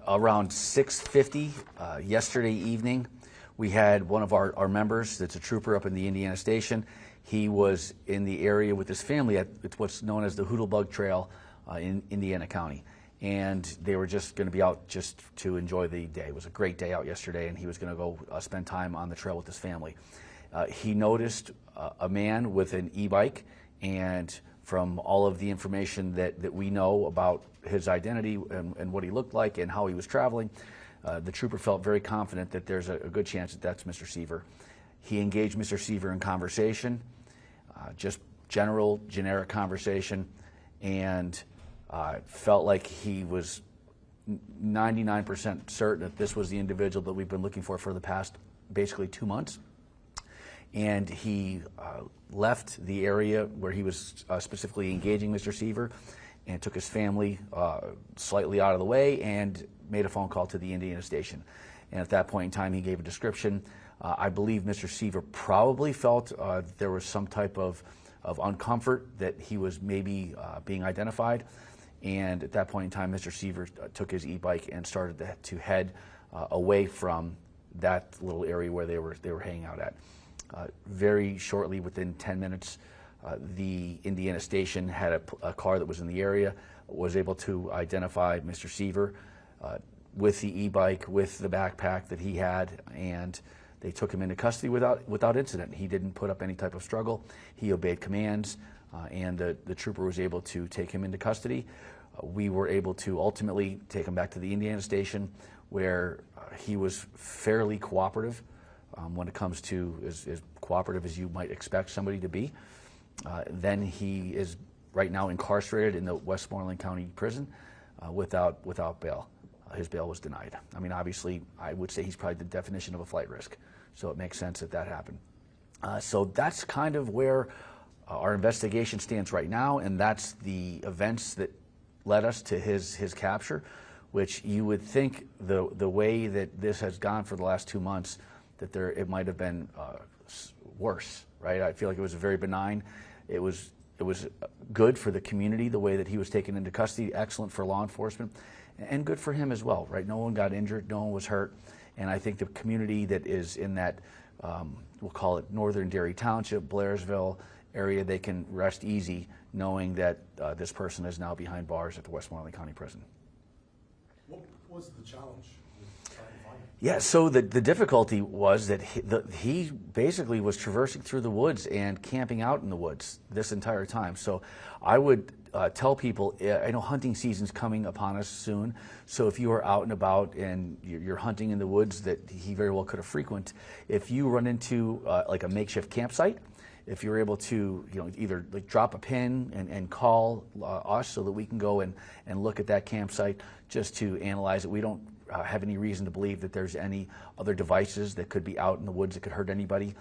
around 6:50 yesterday evening, we had one of our members that's a trooper up in the Indiana Station. He was in the area with his family at what's known as the Hoodlebug Trail in Indiana County. And they were just going to be out just to enjoy the day. It was a great day out yesterday, and he was going to go spend time on the trail with his family. He noticed a man with an e-bike, and from all of the information that we know about his identity and what he looked like and how he was traveling, the trooper felt very confident that there's a good chance that that's Mr. Seaver. He engaged Mr. Seaver in conversation, just generic conversation, and felt like he was 99% certain that this was the individual that we've been looking for the past basically 2 months. And he left the area where he was specifically engaging Mr. Seaver and took his family slightly out of the way and made a phone call to the Indiana Station. And at that point in time, he gave a description. I believe Mr. Seaver probably felt there was some type of uncomfort that he was maybe being identified. And at that point in time, Mr. Seaver took his e-bike and started to head away from that little area where they were hanging out at. Very shortly, within 10 minutes, the Indiana Station had a car that was in the area, was able to identify Mr. Seaver with the e-bike, with the backpack that he had, and they took him into custody without incident. He didn't put up any type of struggle. He obeyed commands, and the trooper was able to take him into custody. We were able to ultimately take him back to the Indiana Station, where he was fairly cooperative when it comes to as cooperative as you might expect somebody to be. Then he is right now incarcerated in the Westmoreland County Prison without bail. His bail was denied. I mean, obviously, I would say he's probably the definition of a flight risk, so it makes sense that happened. So that's kind of where our investigation stands right now, and that's the events that led us to his capture, which you would think the way that this has gone for the last 2 months, that it might have been worse, right? I feel like it was very benign. It was good for the community, the way that he was taken into custody, excellent for law enforcement, and good for him as well, right? No one got injured, no one was hurt, and I think the community that is in that, we'll call it Northern Dairy Township, Blairsville area, they can rest easy knowing that this person is now behind bars at the Westmoreland County Prison. What was the challenge with trying to find him? Yeah, so the difficulty was that he basically was traversing through the woods and camping out in the woods this entire time. So I would tell people, I know hunting season's coming upon us soon, so if you are out and about and you're hunting in the woods that he very well could have frequented, if you run into like a makeshift campsite, if you're able to, either like drop a pin and call us so that we can go and look at that campsite just to analyze it. We don't have any reason to believe that there's any other devices that could be out in the woods that could hurt anybody.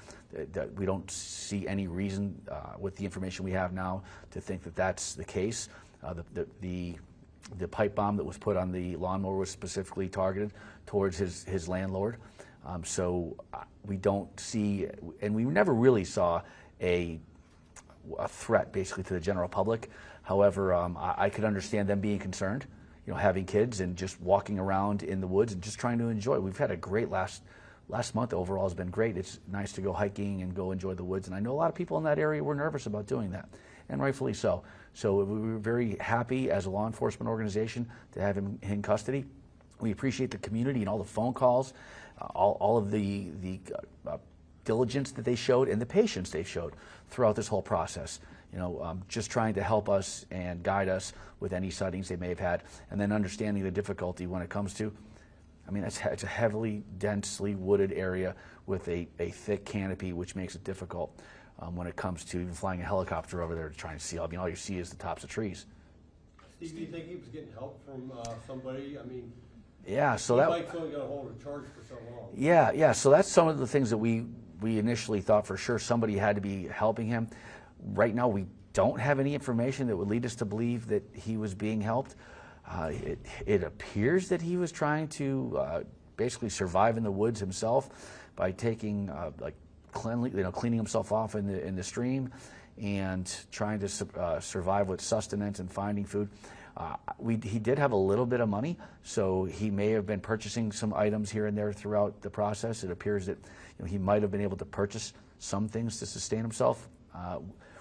That we don't see any reason with the information we have now to think that that's the case. The pipe bomb that was put on the lawnmower was specifically targeted towards his landlord. So we don't see, and we never really saw a threat basically to the general public. However, I could understand them being concerned, having kids and just walking around in the woods and just trying to enjoy. We've had a great last month overall has been great. It's nice to go hiking and go enjoy the woods, and I know a lot of people in that area were nervous about doing that, and rightfully so. So we were very happy as a law enforcement organization to have him in custody. We appreciate the community and all the phone calls, all of the diligence that they showed and the patience they showed throughout this whole process. Just trying to help us and guide us with any sightings they may have had, and then understanding the difficulty when it comes to, it's a heavily, densely wooded area with a thick canopy, which makes it difficult when it comes to even flying a helicopter over there to try and see. All you see is the tops of trees. Steve, do you think he was getting help from somebody? Yeah, so that bike's only got a hold of charge for so long. Yeah. So that's some of the things that we initially thought for sure somebody had to be helping him. Right now, we don't have any information that would lead us to believe that he was being helped. It appears that he was trying to basically survive in the woods himself by taking cleaning himself off in the stream and trying to survive with sustenance and finding food. He did have a little bit of money, so he may have been purchasing some items here and there throughout the process. It appears that he might have been able to purchase some things to sustain himself.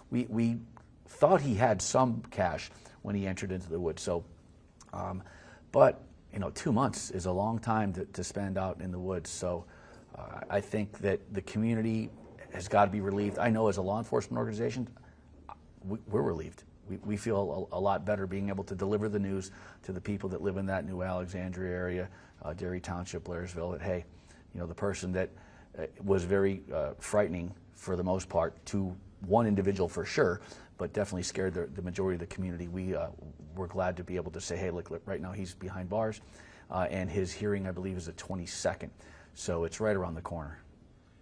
We thought he had some cash when he entered into the woods. So, but 2 months is a long time to spend out in the woods. So, I think that the community has got to be relieved. I know as a law enforcement organization, we're relieved. We feel a lot better being able to deliver the news to the people that live in that New Alexandria area, Derry Township, Blairsville, that, hey, the person that was very frightening for the most part to one individual for sure, but definitely scared the majority of the community. We're glad to be able to say, hey, look, right now he's behind bars, and his hearing, I believe, is the 22nd. So it's right around the corner.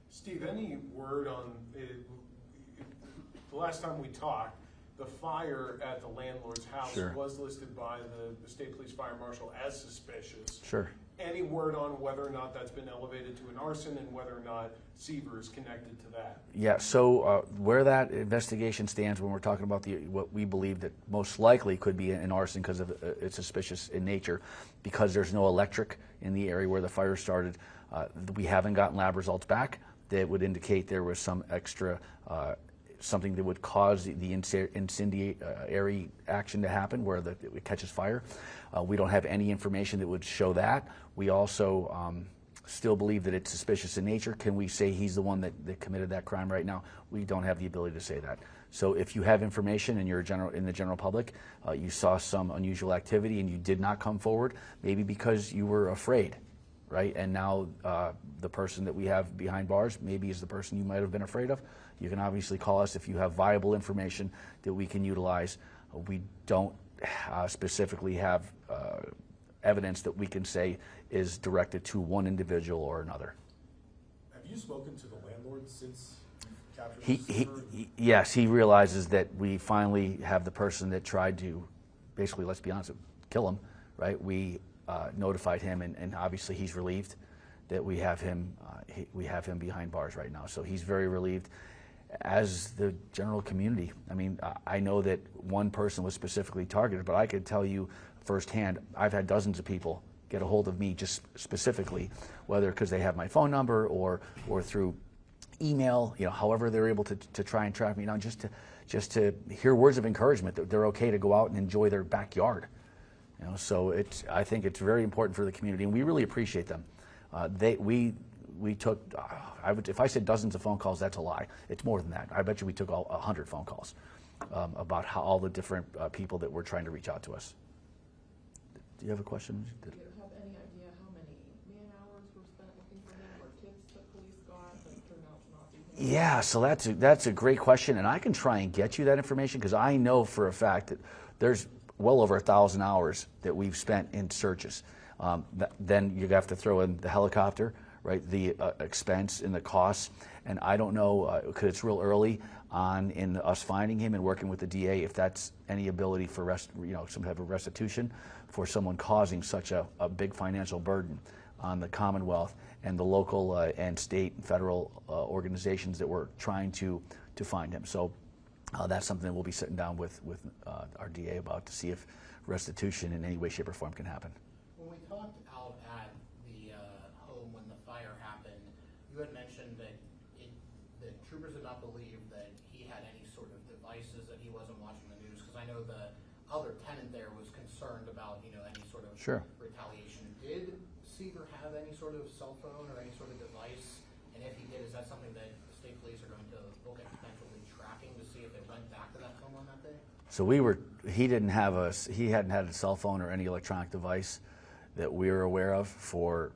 Steve, any word on the last time we talked, the fire at the landlord's house Sure. was listed by the state police fire marshal as suspicious. Sure. Any word on whether or not that's been elevated to an arson and whether or not Seaver is connected to that? Yeah, so where that investigation stands when we're talking about what we believe that most likely could be an arson because of it's suspicious in nature, because there's no electric in the area where the fire started, we haven't gotten lab results back that would indicate there was some extra something that would cause the incendiary action to happen where it catches fire. We don't have any information that would show that. We also still believe that it's suspicious in nature. Can we say he's the one that committed that crime right now? We don't have the ability to say that. So if you have information and you're in the general public, you saw some unusual activity and you did not come forward, maybe because you were afraid, right? And now the person that we have behind bars maybe is the person you might have been afraid of. You can obviously call us if you have viable information that we can utilize. We don't specifically have evidence that we can say is directed to one individual or another. Have you spoken to the landlord since you captured Yes, he realizes that we finally have the person that tried to, basically, let's be honest, kill him, right? We notified him, and obviously he's relieved that we have him behind bars right now. So he's very relieved, as the general community. I mean, I know that one person was specifically targeted, but I could tell you firsthand, I've had dozens of people get a hold of me just specifically, whether because they have my phone number or through email, however they're able to try and track me down, just to hear words of encouragement that they're okay to go out and enjoy their backyard. So I think it's very important for the community, and we really appreciate them. We took, if I said dozens of phone calls, that's a lie. It's more than that. I bet you we took 100 phone calls about all the different people that were trying to reach out to us. Do you have a question? Do you have any idea how many man-hours were spent looking for him, or tips the police got that turned out to not be him? Yeah, so that's a great question, and I can try and get you that information because I know for a fact that there's well over 1,000 hours that we've spent in searches. Then you have to throw in the helicopter, right? The expense and the costs, and I don't know because it's real early on in us finding him and working with the DA if that's any ability for some type of restitution for someone causing such a big financial burden on the Commonwealth and the local and state and federal organizations that were trying to find him. So that's something that we'll be sitting down with our DA about to see if restitution in any way, shape, or form can happen. When we talked out at the home when the fire happened, you had mentioned that the troopers did not believe that he had any sort of devices, that he wasn't watching the news, because I know the other tenant there was concerned about any sort of Sure. retaliation. Did Seaver have any sort of cell phone or any sort of device? And if he did, is that something that the state police are going to look at potentially tracking to see if they went back to that home on that day? So he hadn't had a cell phone or any electronic device that we were aware of for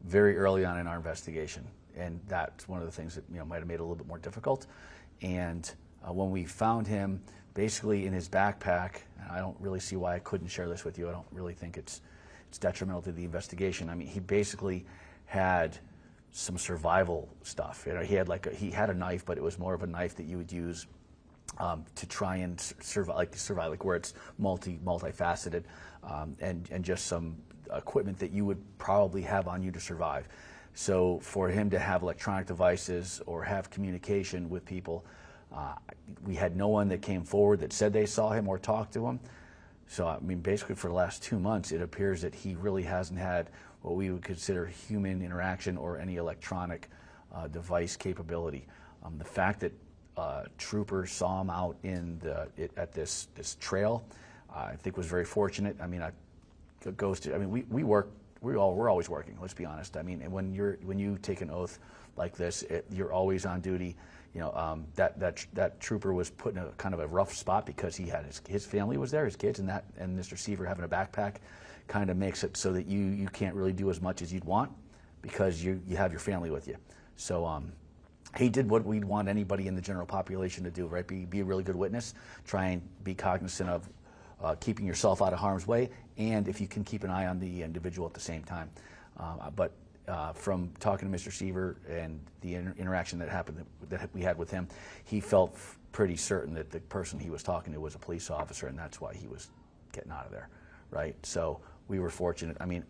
very early on in our investigation, and that's one of the things that might have made it a little bit more difficult. And when we found him, basically in his backpack, and I don't really see why I couldn't share this with you. I don't really think it's detrimental to the investigation. I mean, he basically had some survival stuff. He had a knife, but it was more of a knife that you would use to try and survive, where it's multifaceted, and just some equipment that you would probably have on you to survive. So for him to have electronic devices or have communication with people, we had no one that came forward that said they saw him or talked to him. So, I mean, basically for the last 2 months, it appears that he really hasn't had what we would consider human interaction or any electronic device capability. The fact that troopers saw him out in at this trail, I think was very fortunate. I mean, we're always working. Let's be honest. I mean, when you take an oath like this, you're always on duty. You know, that trooper was put in a kind of a rough spot because he had his family was there, his kids, and Mr. Seaver having a backpack kind of makes it so that you can't really do as much as you'd want because you have your family with you. So he did what we'd want anybody in the general population to do, right? Be a really good witness, try and be cognizant of keeping yourself out of harm's way, and if you can keep an eye on the individual at the same time. But from talking to Mr. Seaver and the interaction that we had with him, he felt pretty certain that the person he was talking to was a police officer, and that's why he was getting out of there, right? So we were fortunate. I mean,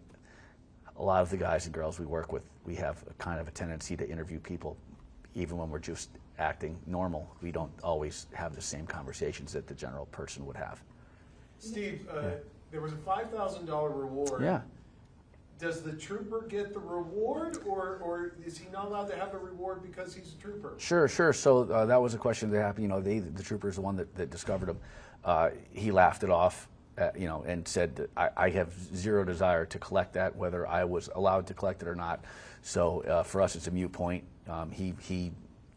a lot of the guys and girls we work with, we have a kind of a tendency to interview people even when we're just acting normal. We don't always have the same conversations that the general person would have. Steve, there was a $5,000 reward. Yeah. Does the trooper get the reward, or is he not allowed to have a reward because he's a trooper? Sure. So that was a question that happened. You know, the trooper is the one that discovered him. He laughed it off, and said that I have zero desire to collect that, whether I was allowed to collect it or not. So for us, it's a moot point.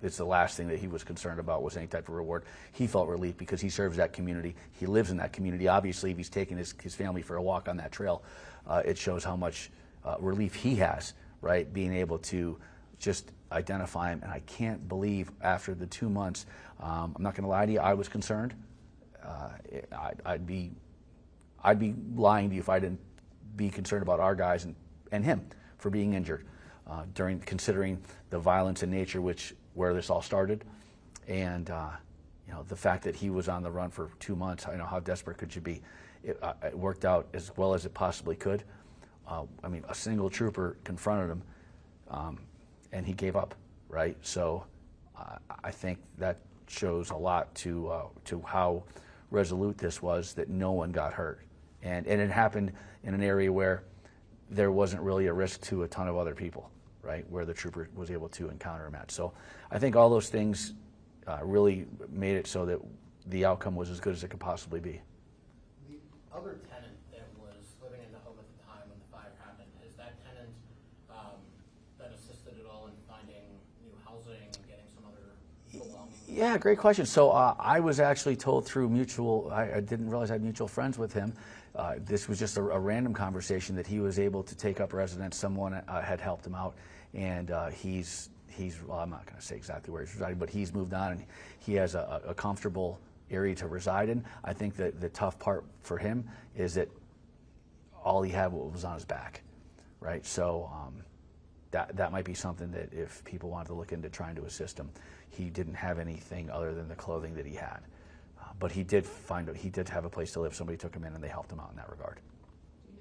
It's the last thing that he was concerned about was any type of reward. He felt relief because he serves that community. He lives in that community. Obviously, if he's taking his family for a walk on that trail, it shows how much relief he has, right? Being able to just identify him. And I can't believe after the 2 months, I'm not going to lie to you, I was concerned. I'd be lying to you if I didn't be concerned about our guys and him for being injured considering the violence in nature where this all started, and the fact that he was on the run for 2 months. I know how desperate could you be. It worked out as well as it possibly could. I mean, a single trooper confronted him, and he gave up. Right. So I think that shows a lot to how resolute this was, that no one got hurt, and it happened in an area where there wasn't really a risk to a ton of other people, right, where the trooper was able to encounter him at. So I think all those things really made it so that the outcome was as good as it could possibly be. The other tenant that was living in the home at the time when the fire happened, has that tenant been assisted at all in finding new housing, getting some other belongings? Yeah, great question. So I was actually told through I didn't realize I had mutual friends with him. This was just a random conversation that he was able to take up residence. Someone had helped him out, and well, I'm not going to say exactly where he's residing, but he's moved on, and he has a comfortable area to reside in. I think that the tough part for him is that all he had was on his back, right? So that might be something that if people wanted to look into trying to assist him, he didn't have anything other than the clothing that he had. But he did have a place to live. Somebody took him in and they helped him out in that regard.